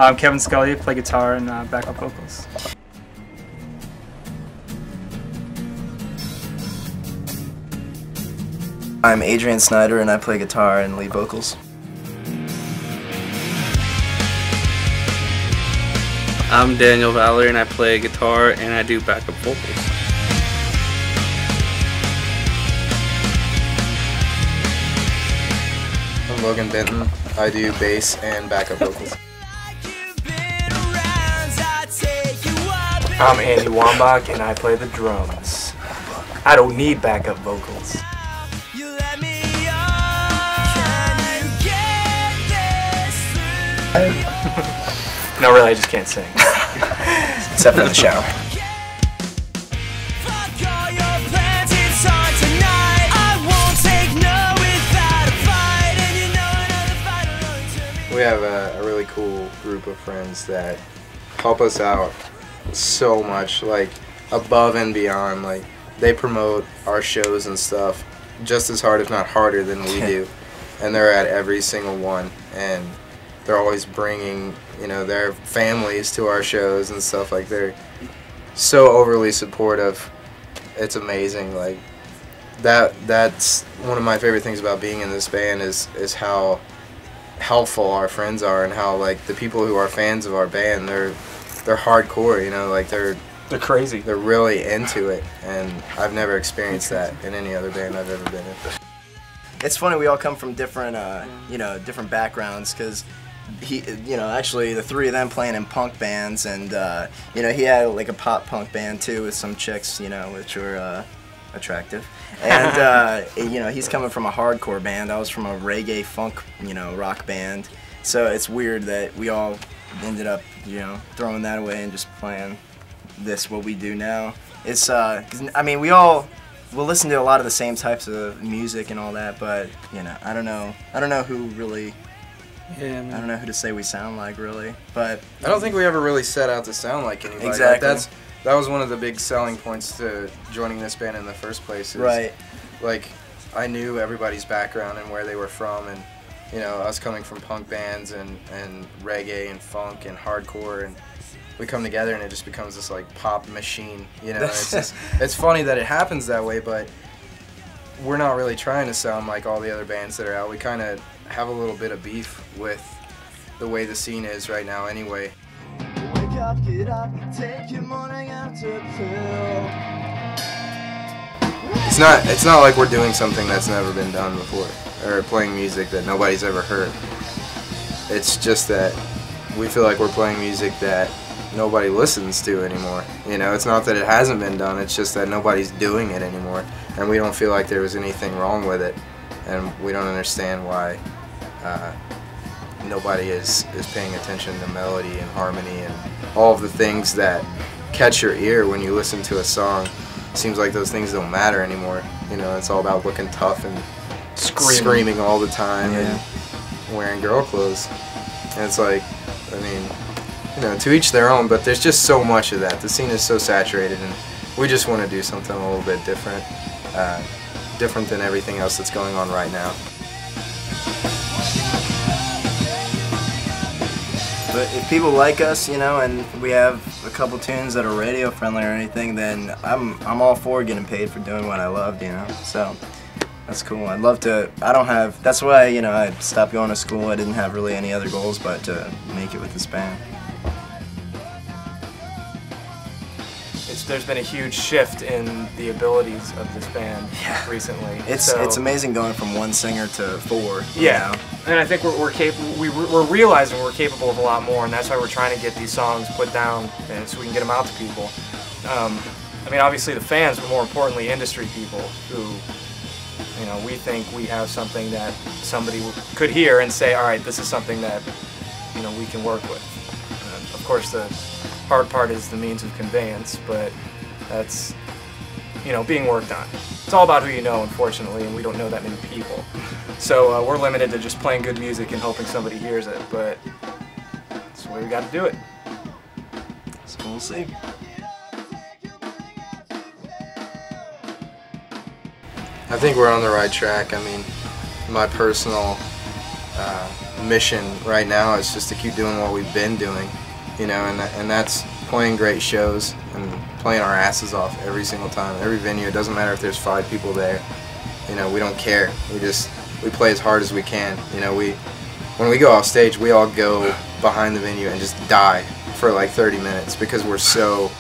I'm Kevin Scully, play guitar and backup vocals. I'm Adrian Snyder and I play guitar and lead vocals. I'm Daniel Valerie and I play guitar and I do backup vocals. I'm Logan Benton. I do bass and backup vocals. I'm Andy Wambach and I play the drums. I don't need backup vocals. No, really, I just can't sing. Except for the shower. We have a really cool group of friends that help us out so much, like above and beyond. Like they promote our shows and stuff just as hard, if not harder, than we do, and they're at every single one. And they're always bringing, you know, their families to our shows and stuff. Like they're so overly supportive. It's amazing. Like that's one of my favorite things about being in this band is how helpful our friends are, and how like the people who are fans of our band, they're hardcore, you know, like they're crazy. They're really into it, and I've never experienced that in any other band I've ever been in. It's funny, we all come from different, you know, different backgrounds, because you know, actually the three of them playing in punk bands, and you know, he had like a pop punk band too with some chicks, you know, which were attractive, and you know, he's coming from a hardcore band. I was from a reggae funk, you know, rock band. So it's weird that we all ended up, you know, throwing that away and just playing what we do now. It's 'cause, I mean, we'll listen to a lot of the same types of music and all that, but you know, I don't know who really. Yeah, I don't know who to say we sound like, really, but I don't think we ever really set out to sound like anybody. Exactly. Like that was one of the big selling points to joining this band in the first place. Is, right. Like, I knew everybody's background and where they were from, and you know, us coming from punk bands and reggae and funk and hardcore, and we come together and it just becomes this like pop machine. You know, it's funny that it happens that way, but we're not really trying to sound like all the other bands that are out. We kind of have a little bit of beef with the way the scene is right now anyway. Wake up, get up, take your morning after pill. It's not like we're doing something that's never been done before, or playing music that nobody's ever heard. It's just that we feel like we're playing music that nobody listens to anymore. You know, it's not that it hasn't been done, it's just that nobody's doing it anymore, and we don't feel like there was anything wrong with it, and we don't understand why nobody is paying attention to melody and harmony and all of the things that catch your ear when you listen to a song. Seems like those things don't matter anymore. You know, it's all about looking tough and screaming all the time, and wearing girl clothes. And it's like, I mean, you know, to each their own, but there's just so much of that. The scene is so saturated, and we just want to do something a little bit different, different than everything else that's going on right now. But if people like us, you know, and we have a couple tunes that are radio friendly or anything, then I'm all for getting paid for doing what I love, you know. So that's cool. I'd love to. That's why, you know, I stopped going to school. I didn't have really any other goals but to make it with this band. There's been a huge shift in the abilities of this band recently. It's amazing going from one singer to four. Yeah, you know? And I think we're capable. We're realizing we're capable of a lot more, and that's why we're trying to get these songs put down, and so we can get them out to people. I mean, obviously the fans, but more importantly, industry people who, you know, we think we have something that somebody could hear and say, all right, this is something that, you know, we can work with. Of course, the hard part is the means of conveyance, but that's, you know, being worked on. It's all about who you know, unfortunately, and we don't know that many people. So we're limited to just playing good music and hoping somebody hears it, but that's the way we got to do it. So we'll see. I think we're on the right track. I mean, my personal mission right now is just to keep doing what we've been doing, you know, and that's playing great shows and playing our asses off every single time, every venue. It doesn't matter if there's 5 people there, you know, we don't care. We play as hard as we can. You know, when we go off stage, we all go behind the venue and just die for like 30 minutes because we're so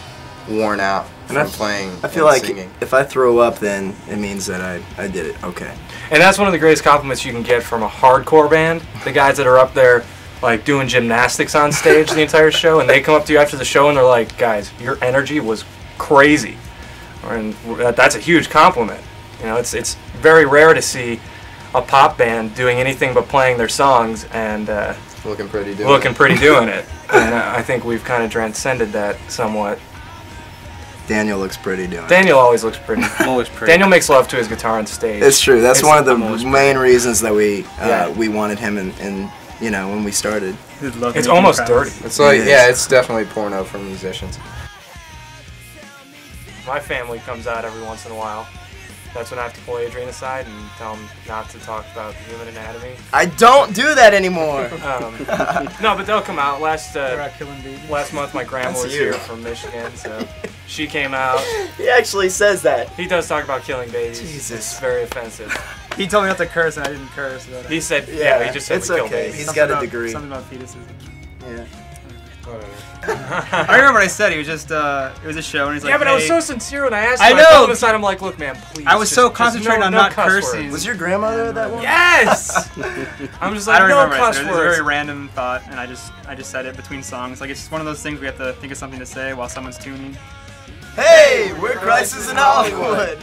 worn out from playing. I feel and like singing. if I throw up, then it means that I did it okay. And that's one of the greatest compliments you can get from a hardcore band. The guys that are up there like doing gymnastics on stage the entire show, and they come up to you after the show and they're like, guys, your energy was crazy. And that's a huge compliment. You know, it's very rare to see a pop band doing anything but playing their songs and looking pretty doing it. And I think we've kind of transcended that somewhat. Daniel looks pretty doing it. Daniel always looks pretty. I'm always pretty. Daniel makes love to his guitar on stage. It's true. That's one of the I'm always main reasons that we wanted him in you know, when we started. It's almost dirty. It's like, It is. yeah, it's definitely porno for musicians. My family comes out every once in a while. That's when I have to pull Adrian aside and tell him not to talk about the human anatomy. I don't do that anymore. No, but they'll come out. Last killing babies. last month, my grandma That's was you. here from Michigan, so she came out. He actually says that. He does talk about killing babies. Jesus. It's very offensive. He told me not to curse, and I didn't curse. But He said, yeah, he just said it's we kill okay. babies. He's something got a about- degree. Something about fetuses. Yeah. I remember what I said. He was just, it was a show, and he's like, Yeah, but I was "Hey." so sincere when I asked I him. know. I pulled him aside. I'm like, look, man, please. I was just- so just concentrating no- on no not cuss cursing. words. Was your grandmother at that one? Yes! I'm just like, I don't no remember. cuss It was a very words. random thought, and I just said it between songs. Like, it's just one of those things we have to think of something to say while someone's tuning. Hey, we're Crisis in Hollywood.